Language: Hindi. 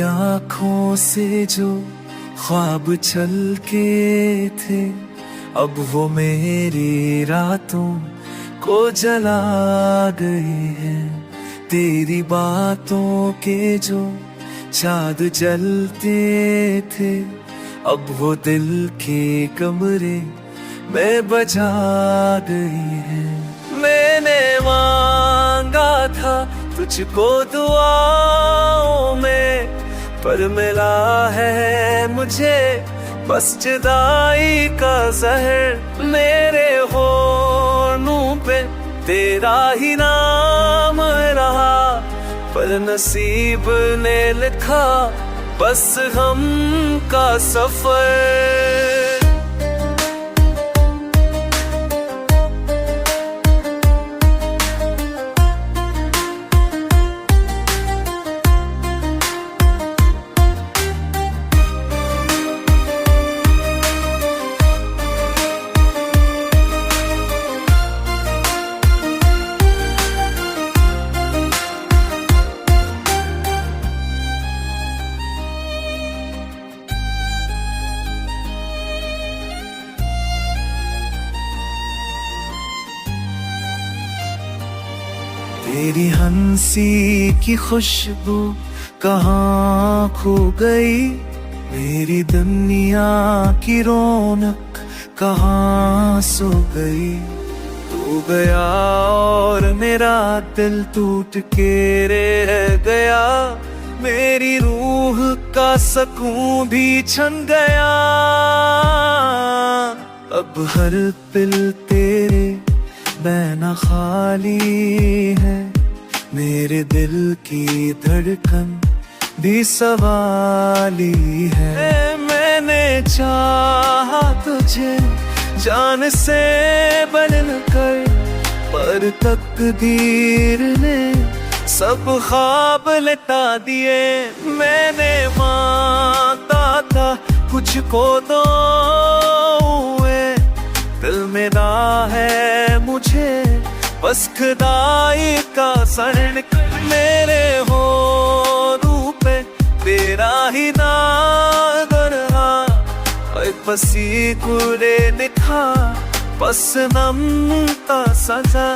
आँखों से जो ख्वाब छलके थे, अब वो मेरी रातों को जला गए हैं। तेरी बातों के जो चाँद जलते थे, अब वो दिल के कमरे में बजा गई है। मैंने मांगा था तुझको दुआओं में, पर मिला है मुझे बस जुदाई का जहर। मेरे होठों पे तेरा ही नाम रहा, पर नसीब ने लिखा बस हम का सफर। तेरी हंसी की खुशबू कहाँ खो गई, मेरी दुनिया की रौनक कहाँ सो गई। तू गया और मेरा दिल टूट के रह गया, मेरी रूह का सुकून भी छन गया। अब हर पल तेरे बैना खाली है, मेरे दिल की धड़कन भी सवाली है। मैंने चाहा तुझे जान से बढ़ कर, पर तकदीर ने सब ख्वाब लटा दिए। मैंने मांगा था कुछ को दो, दिल में ना है मुझे बस खुदाई का शरण। मेरे होठों पे तेरा ही नाम रहा, और बसी कुरे लिखा बस नम का सजा।